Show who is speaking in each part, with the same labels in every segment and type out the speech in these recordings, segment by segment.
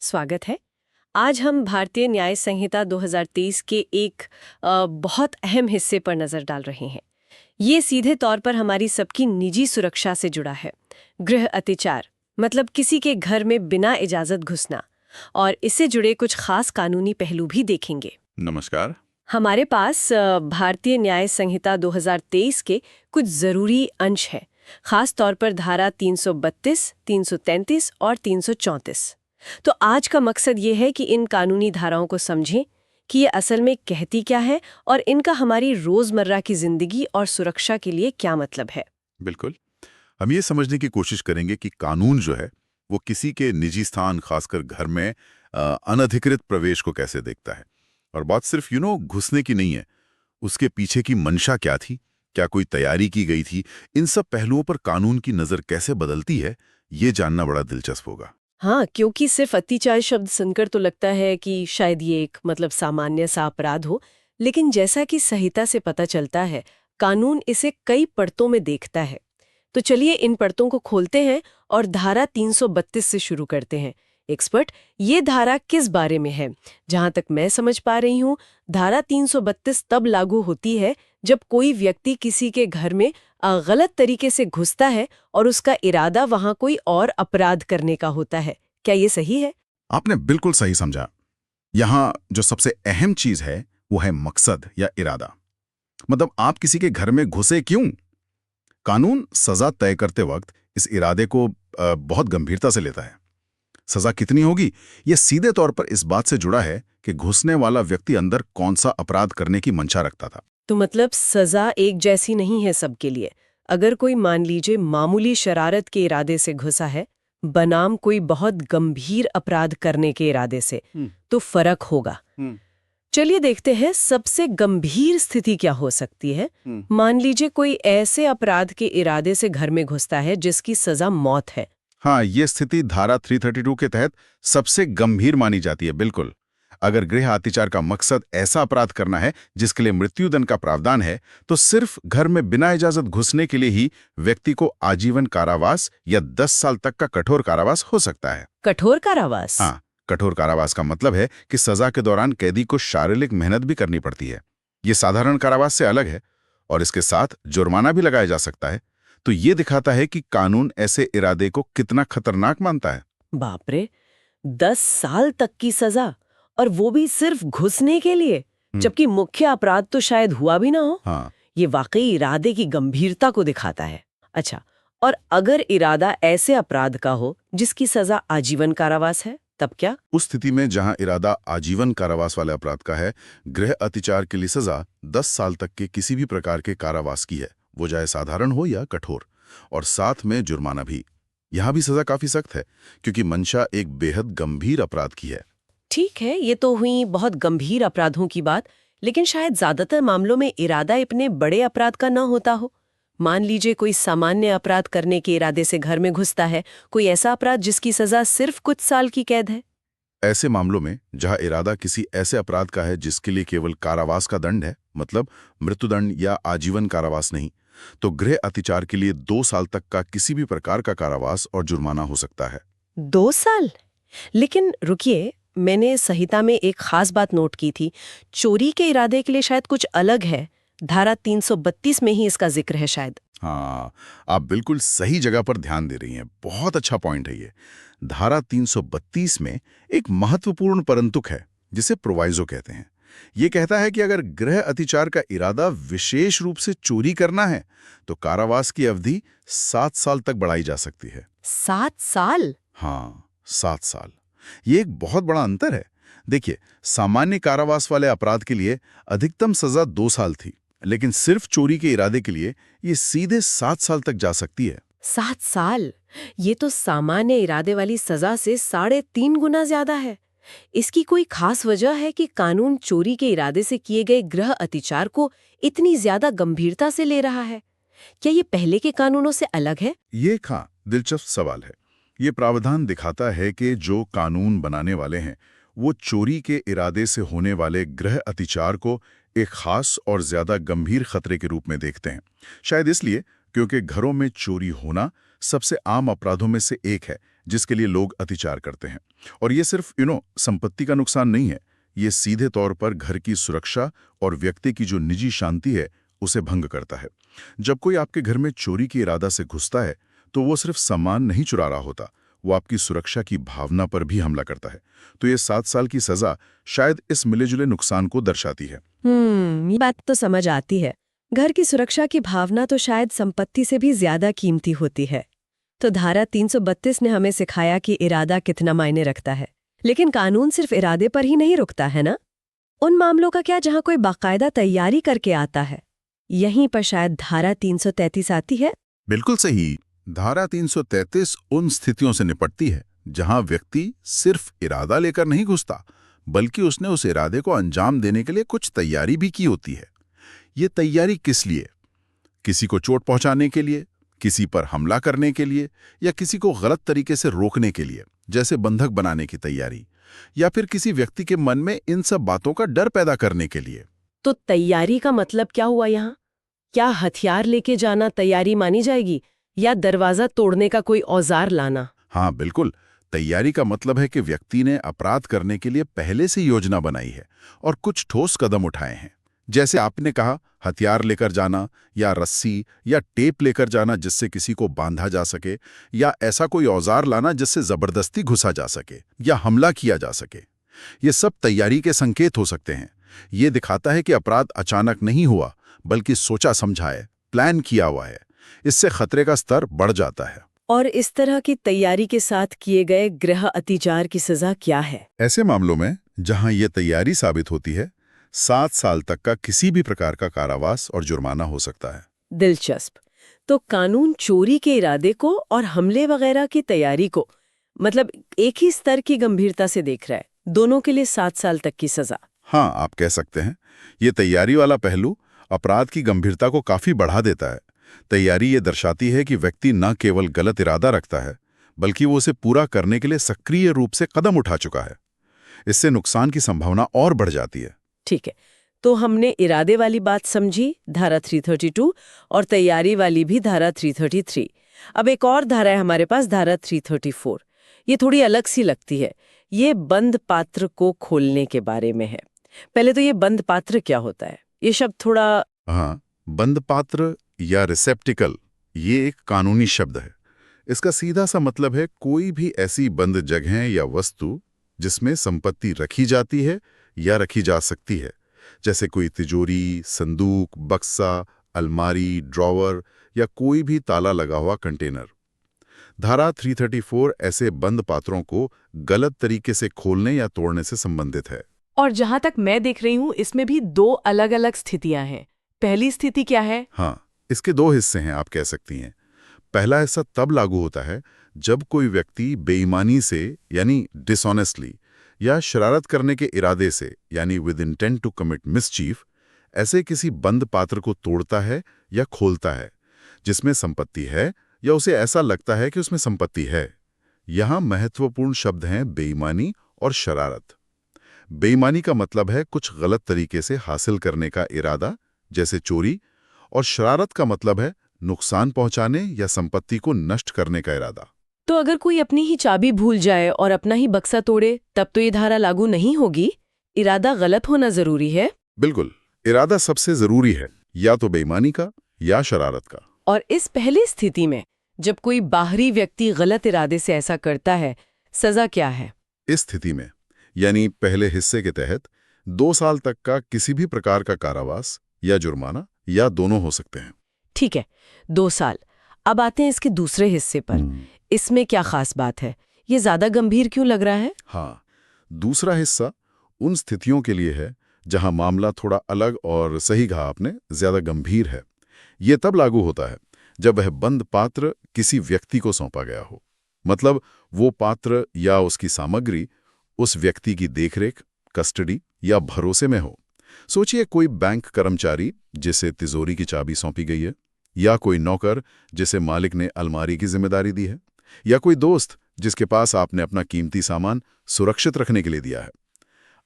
Speaker 1: स्वागत है। आज हम भारतीय न्याय संहिता 2023 के एक बहुत अहम हिस्से पर नजर डाल रहे हैं। ये सीधे तौर पर हमारी सबकी निजी सुरक्षा से जुड़ा है। गृह अतिचार मतलब किसी के घर में बिना इजाजत घुसना, और इससे जुड़े कुछ खास कानूनी पहलू भी देखेंगे।
Speaker 2: नमस्कार।
Speaker 1: हमारे पास भारतीय न्याय संहिता 2023 के कुछ जरूरी अंश हैं, खास तौर पर धारा 332, 333 और 334। तो आज का मकसद ये है कि इन कानूनी धाराओं को समझें कि ये असल में कहती क्या है और इनका हमारी रोजमर्रा की जिंदगी और सुरक्षा के लिए क्या मतलब है।
Speaker 2: बिल्कुल। हम ये समझने की कोशिश करेंगे कि कानून जो है वो किसी के निजी स्थान, खासकर घर में अनधिकृत प्रवेश को कैसे देखता है। और बात सिर्फ घुसने की नहीं है, उसके पीछे की मंशा क्या थी, क्या कोई तैयारी की गई थी। इन सब पहलुओं पर कानून की नज़र कैसे बदलती है, ये जानना बड़ा दिलचस्प होगा।
Speaker 1: हाँ, क्योंकि सिर्फ अतिचार शब्द सुनकर तो लगता है कि शायद ये एक सामान्य सा अपराध हो, लेकिन जैसा कि संहिता से पता चलता है, कानून इसे कई परतों में देखता है। तो चलिए इन परतों को खोलते हैं और धारा 332 से शुरू करते हैं। एक्सपर्ट, ये धारा किस बारे में है? जहां तक मैं समझ पा रही हूँ, धारा 332 तब लागू होती है जब कोई व्यक्ति किसी के घर में गलत तरीके से घुसता है और उसका इरादा वहां कोई और अपराध करने का होता है। क्या ये सही है?
Speaker 2: आपने बिल्कुल सही समझा। यहाँ जो सबसे अहम चीज है वो है मकसद या इरादा। मतलब आप किसी के घर में घुसे क्यों। कानून सजा तय करते वक्त इस इरादे को बहुत गंभीरता से लेता है। सजा कितनी होगी, यह सीधे तौर पर इस बात से जुड़ा है कि घुसने वाला व्यक्ति अंदर कौन सा अपराध करने की मंशा रखता था।
Speaker 1: तो मतलब सजा एक जैसी नहीं है सबके लिए। अगर कोई मान लीजिए मामूली शरारत के इरादे से घुसा है, बनाम कोई बहुत गंभीर अपराध करने के इरादे से, तो फर्क होगा। चलिए देखते हैं सबसे गंभीर स्थिति क्या हो सकती है। मान लीजिए कोई ऐसे अपराध के इरादे से घर में घुसता है जिसकी सजा मौत है।
Speaker 2: हाँ, ये स्थिति धारा 332 के तहत सबसे गंभीर मानी जाती है। बिल्कुल। अगर गृह अतिचार का मकसद ऐसा अपराध करना है जिसके लिए मृत्युदंड का प्रावधान है, तो सिर्फ घर में बिना इजाजत घुसने के लिए ही व्यक्ति को आजीवन कारावास या 10 साल तक का कठोर कारावास हो सकता है।
Speaker 1: कठोर कारावास?
Speaker 2: हाँ, कठोर कारावास का मतलब है कि सजा के दौरान कैदी को शारीरिक मेहनत भी करनी पड़ती है। ये साधारण कारावास से अलग है और इसके साथ जुर्माना भी लगाया जा सकता है। तो ये दिखाता है कि कानून ऐसे इरादे को कितना खतरनाक मानता है।
Speaker 1: बाप रे, 10 साल तक की सजा, और वो भी सिर्फ घुसने के लिए, जबकि मुख्य अपराध तो शायद हुआ भी ना हो।
Speaker 2: हाँ,
Speaker 1: ये वाकई इरादे की गंभीरता को दिखाता है। अच्छा, और अगर इरादा ऐसे अपराध का हो जिसकी सजा आजीवन कारावास है, तब क्या?
Speaker 2: उस स्थिति में जहां इरादा आजीवन कारावास वाले अपराध का है, गृह अतिचार के लिए सजा 10 साल तक के किसी भी प्रकार के कारावास की है, वो चाहे साधारण हो या कठोर, और साथ में जुर्माना भी। यहाँ भी सजा काफी सख्त है क्योंकि मंशा एक बेहद गंभीर अपराध की है।
Speaker 1: ठीक है, ये तो हुई बहुत गंभीर अपराधों की बात, लेकिन शायद ज्यादातर मामलों में इरादा इतने बड़े अपराध का न होता हो। मान लीजिए कोई सामान्य अपराध करने के इरादे से घर में घुसता है, कोई ऐसा अपराध जिसकी सजा सिर्फ कुछ साल की कैद है।
Speaker 2: ऐसे मामलों में जहां इरादा किसी ऐसे अपराध का है जिसके लिए केवल कारावास का दंड है, मतलब मृत्युदंड या आजीवन कारावास नहीं, तो गृह अतिचार के लिए 2 साल तक का किसी भी प्रकार का कारावास और जुर्माना हो सकता है।
Speaker 1: 2 साल? लेकिन रुकिए, मैंने संहिता में एक खास बात नोट की थी। चोरी के इरादे के लिए शायद कुछ अलग है। धारा 332 में ही इसका जिक्र है शायद।
Speaker 2: हाँ, आप बिल्कुल सही जगह पर ध्यान दे रही हैं। बहुत अच्छा पॉइंट है ये। धारा 332 में एक महत्वपूर्ण परंतुक है जिसे प्रोवाइजो कहते हैं। ये कहता है कि अगर गृह अतिचार का इरादा विशेष रूप से चोरी करना है तो कारावास की अवधि 7 साल तक बढ़ाई जा सकती है।
Speaker 1: 7 साल?
Speaker 2: हाँ, 7 साल। ये एक बहुत बड़ा अंतर है। देखिए, सामान्य कारावास वाले अपराध के लिए अधिकतम सजा 2 साल थी, लेकिन सिर्फ चोरी के इरादे के लिए ये सीधे 7 साल तक जा सकती है।
Speaker 1: 7 साल? ये तो सामान्य इरादे वाली सजा से 3.5 गुना ज्यादा है। इसकी कोई खास वजह है कि कानून चोरी के इरादे से किए गए गृह अतिचार को इतनी ज्यादा गंभीरता से ले रहा है? क्या ये पहले के कानूनों से अलग है?
Speaker 2: ये एक दिलचस्प सवाल है। ये प्रावधान दिखाता है कि जो कानून बनाने वाले हैं वो चोरी के इरादे से होने वाले गृह अतिचार को एक खास और ज्यादा गंभीर खतरे के रूप में देखते हैं। शायद इसलिए क्योंकि घरों में चोरी होना सबसे आम अपराधों में से एक है जिसके लिए लोग अतिचार करते हैं। और ये सिर्फ संपत्ति का नुकसान नहीं है, ये सीधे तौर पर घर की सुरक्षा और व्यक्ति की जो निजी शांति है उसे भंग करता है। जब कोई आपके घर में चोरी के इरादा से घुसता है तो वो सिर्फ सामान नहीं चुरा रहा होता, वो आपकी सुरक्षा की भावना पर भी हमला करता है। तो ये 7 साल की सजा शायद इस मिले-जुले नुकसान को दर्शाती है।
Speaker 1: ये बात तो समझ आती है। घर की सुरक्षा की भावना तो शायद संपत्ति से भी ज्यादा कीमती होती है। तो धारा 332 ने हमें सिखाया कि इरादा कितना मायने रखता है। लेकिन कानून सिर्फ इरादे पर ही नहीं रुकता है ना? उन मामलों का क्या जहां कोई बाकायदा तैयारी करके आता है? यहीं पर शायद धारा 333 आती है।
Speaker 3: बिल्कुल सही। धारा 333 उन स्थितियों से निपटती है जहां व्यक्ति सिर्फ इरादा लेकर नहीं घुसता, बल्कि उसने उस इरादे को अंजाम देने के लिए कुछ तैयारी भी की होती है। ये तैयारी किस लिए? किसी को चोट पहुंचाने के लिए, किसी पर हमला करने के लिए, या किसी को गलत तरीके से रोकने के लिए, जैसे बंधक बनाने की तैयारी, या फिर किसी व्यक्ति के मन में इन सब बातों का डर पैदा करने के लिए।
Speaker 1: तो तैयारी का मतलब क्या हुआ यहाँ? क्या हथियार लेके जाना तैयारी मानी जाएगी, या दरवाजा तोड़ने का कोई औजार लाना?
Speaker 3: हाँ बिल्कुल, तैयारी का मतलब है कि व्यक्ति ने अपराध करने के लिए पहले से योजना बनाई है और कुछ ठोस कदम उठाए हैं। जैसे आपने कहा, हथियार लेकर जाना, या रस्सी या टेप लेकर जाना जिससे किसी को बांधा जा सके, या ऐसा कोई औजार लाना जिससे जबरदस्ती घुसा जा सके या हमला किया जा सके। ये सब तैयारी के संकेत हो सकते हैं। ये दिखाता है कि अपराध अचानक नहीं हुआ, बल्कि सोचा समझा है, प्लान किया हुआ है। इससे खतरे का स्तर बढ़ जाता है।
Speaker 1: और इस तरह की तैयारी के साथ किए गए गृह अतिचार की सजा क्या है?
Speaker 3: ऐसे मामलों में जहां ये तैयारी साबित होती है, 7 साल तक का किसी भी प्रकार का कारावास और जुर्माना हो सकता है।
Speaker 1: दिलचस्प। तो कानून चोरी के इरादे को और हमले वगैरह की तैयारी को मतलब एक ही स्तर की गंभीरता से देख रहा है, दोनों के लिए 7 साल तक की सजा।
Speaker 3: हाँ, आप कह सकते हैं। ये तैयारी वाला पहलू अपराध की गंभीरता को काफी बढ़ा देता है। तैयारी ये दर्शाती है कि व्यक्ति न केवल गलत इरादा रखता है, बल्कि वो उसे पूरा करने के लिए सक्रिय रूप से कदम उठा चुका है। इससे नुकसान की संभावना और बढ़ जाती है।
Speaker 1: ठीक है, तो हमने इरादे वाली बात समझी, धारा 332, और तैयारी वाली भी धारा 333। अब एक और धारा है हमारे पास, धारा 334। ये थोड़ी अलग सी लगती है। ये बंद पात्र को खोलने के बारे में है। पहले तो ये बंद पात्र क्या होता है? ये शब्द थोड़ा...
Speaker 3: हाँ, बंद पात्र या रिसेप्टिकल, ये एक कानूनी शब्द है। इसका सीधा सा मतलब है कोई भी ऐसी बंद जगह या वस्तु जिसमें संपत्ति रखी जाती है या रखी जा सकती है, जैसे कोई तिजोरी, संदूक, बक्सा, अलमारी, ड्रॉवर या कोई भी ताला लगा हुआ कंटेनर। धारा 334 ऐसे बंद पात्रों को गलत तरीके से खोलने या तोड़ने से संबंधित है।
Speaker 4: और जहां तक मैं देख रही हूं, इसमें भी 2 अलग-अलग स्थितियां हैं। पहली स्थिति क्या है?
Speaker 3: हाँ, इसके 2 हिस्से हैं, आप कह सकती हैं। पहला हिस्सा तब लागू होता है जब कोई व्यक्ति बेईमानी से यानी डिसऑनेस्टली या शरारत करने के इरादे से यानी with intent to commit mischief ऐसे किसी बंद पात्र को तोड़ता है या खोलता है जिसमें संपत्ति है, या उसे ऐसा लगता है कि उसमें संपत्ति है। यहाँ महत्वपूर्ण शब्द हैं बेईमानी और शरारत। बेईमानी का मतलब है कुछ गलत तरीके से हासिल करने का इरादा, जैसे चोरी, और शरारत का मतलब है नुकसान पहुंचाने या संपत्ति को नष्ट करने का इरादा।
Speaker 1: तो अगर कोई अपनी ही चाबी भूल जाए और अपना ही बक्सा तोड़े, तब तो ये धारा लागू नहीं होगी? इरादा गलत होना जरूरी है?
Speaker 3: बिल्कुल, इरादा सबसे जरूरी है, या तो बेईमानी का या शरारत का।
Speaker 1: और इस पहली स्थिति में जब कोई बाहरी व्यक्ति गलत इरादे से ऐसा करता है, सजा क्या है?
Speaker 3: इस स्थिति में यानी पहले हिस्से के तहत 2 साल तक का किसी भी प्रकार का कारावास या जुर्माना या दोनों हो सकते हैं।
Speaker 1: ठीक है, 2 साल। अब आते हैं इसके दूसरे हिस्से पर। इसमें क्या खास बात है? ये ज्यादा गंभीर क्यों लग रहा है?
Speaker 3: हाँ, दूसरा हिस्सा उन स्थितियों के लिए है जहां मामला थोड़ा अलग और, सही कहा आपने, ज्यादा गंभीर है। ये तब लागू होता है जब वह बंद पात्र किसी व्यक्ति को सौंपा गया हो। मतलब वो पात्र या उसकी सामग्री उस व्यक्ति की देखरेख, कस्टडी या भरोसे में हो। सोचिए कोई बैंक कर्मचारी जिसे तिजोरी की चाबी सौंपी गई है, या कोई नौकर जिसे मालिक ने अलमारी की जिम्मेदारी दी है, या कोई दोस्त जिसके पास आपने अपना कीमती सामान सुरक्षित रखने के लिए दिया है।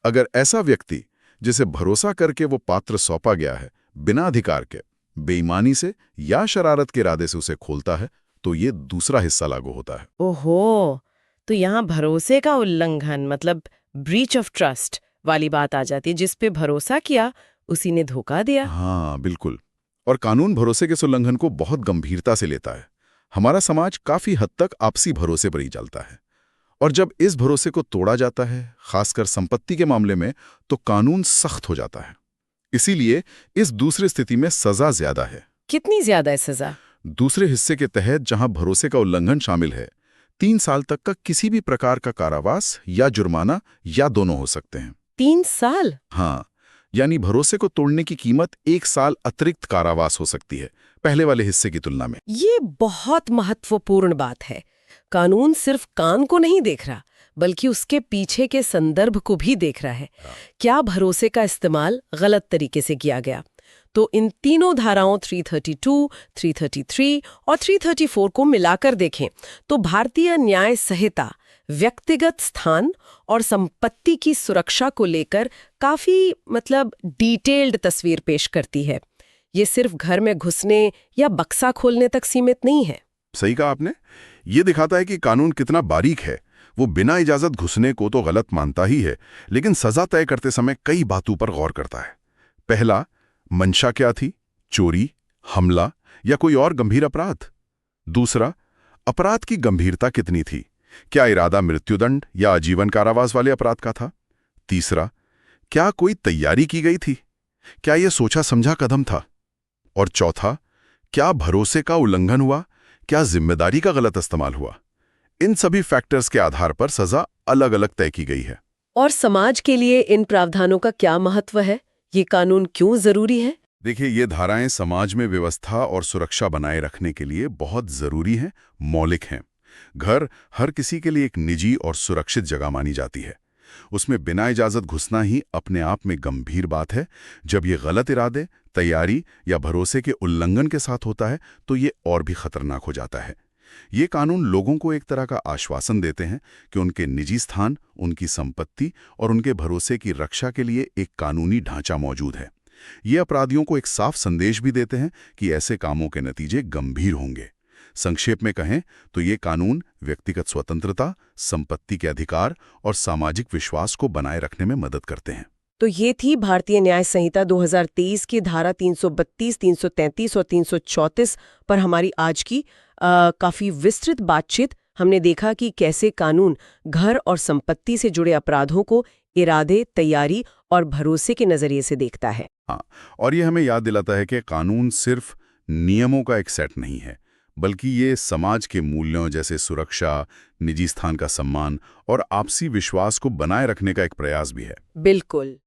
Speaker 3: अगर ऐसा व्यक्ति जिसे भरोसा करके वो पात्र सौंपा गया है बिना अधिकार के बेईमानी से या शरारत के इरादे से उसे खोलता है, तो ये दूसरा हिस्सा लागू होता है।
Speaker 1: ओहो, तो यहाँ भरोसे का उल्लंघन मतलब ब्रीच ऑफ ट्रस्ट वाली बात आ जाती है। जिस पे भरोसा किया उसी ने धोखा दिया।
Speaker 3: हाँ, बिल्कुल। और कानून भरोसे के इस उल्लंघन को बहुत गंभीरता से लेता है। हमारा समाज काफी हद तक आपसी भरोसे पर ही चलता है, और जब इस भरोसे को तोड़ा जाता है, खासकर संपत्ति के मामले में, तो कानून सख्त हो जाता है। इसीलिए इस दूसरी स्थिति में सजा ज्यादा है।
Speaker 1: कितनी ज्यादा है सजा?
Speaker 3: दूसरे हिस्से के तहत जहां भरोसे का उल्लंघन शामिल है, 3 साल तक का किसी भी प्रकार का कारावास या जुर्माना या दोनों हो सकते हैं।
Speaker 1: 3 साल?
Speaker 3: हाँ, यानी भरोसे को तोड़ने की कीमत 1 साल अतिरिक्त कारावास हो सकती है, पहले वाले हिस्से की तुलना में।
Speaker 1: ये बहुत महत्वपूर्ण बात है। कानून सिर्फ कान को नहीं देख रहा, बल्कि उसके पीछे के संदर्भ को भी देख रहा है। क्या भरोसे का इस्तेमाल गलत तरीके से किया गया? तो इन तीनों धाराओं 332, 333 और 334 को मिलाकर देखें तो भारतीय न्याय संहिता व्यक्तिगत स्थान और संपत्ति की सुरक्षा को लेकर काफी डिटेल्ड तस्वीर पेश करती है। ये सिर्फ घर में घुसने या बक्सा खोलने तक सीमित नहीं है।
Speaker 3: सही कहा आपने। ये दिखाता है कि कानून कितना बारीक है। वो बिना इजाजत घुसने को तो गलत मानता ही है, लेकिन सजा तय करते समय कई बातों पर गौर करता है। पहला, मंशा क्या थी? चोरी, हमला या कोई और गंभीर अपराध? दूसरा, अपराध की गंभीरता कितनी थी? क्या इरादा मृत्युदंड या आजीवन कारावास वाले अपराध का था? तीसरा, क्या कोई तैयारी की गई थी? क्या यह सोचा समझा कदम था? और चौथा, क्या भरोसे का उल्लंघन हुआ? क्या जिम्मेदारी का गलत इस्तेमाल हुआ? इन सभी फैक्टर्स के आधार पर सजा अलग अलग तय की गई है।
Speaker 1: और समाज के लिए इन प्रावधानों का क्या महत्व है? ये कानून क्यों जरूरी है?
Speaker 3: देखिए, ये धाराएं समाज में व्यवस्था और सुरक्षा बनाए रखने के लिए बहुत जरूरी हैं, मौलिक हैं। घर हर किसी के लिए एक निजी और सुरक्षित जगह मानी जाती है। उसमें बिना इजाजत घुसना ही अपने आप में गंभीर बात है। जब ये गलत इरादे, तैयारी या भरोसे के उल्लंघन के साथ होता है तो ये और भी खतरनाक हो जाता है। ये कानून लोगों को एक तरह का आश्वासन देते हैं कि उनके निजी स्थान, उनकी संपत्ति और उनके भरोसे की रक्षा के लिए एक कानूनी ढांचा मौजूद है। ये अपराधियों को एक साफ संदेश भी देते हैं कि ऐसे कामों के नतीजे गंभीर होंगे। संक्षेप में कहें तो ये कानून व्यक्तिगत स्वतंत्रता, संपत्ति के अधिकार और सामाजिक विश्वास को बनाए रखने में मदद करते हैं।
Speaker 1: तो ये थी भारतीय न्याय संहिता 2023 की धारा 332, 333 और 334 पर हमारी आज की काफी विस्तृत बातचीत। हमने देखा कि कैसे कानून घर और संपत्ति से जुड़े अपराधों को इरादे, तैयारी और भरोसे के नजरिए से देखता है।
Speaker 3: हाँ, और ये हमें याद दिलाता है कि कानून सिर्फ नियमों का एक सेट नहीं है, बल्कि ये समाज के मूल्यों जैसे सुरक्षा, निजी स्थान का सम्मान और आपसी विश्वास को बनाए रखने का एक प्रयास भी है।
Speaker 1: बिल्कुल।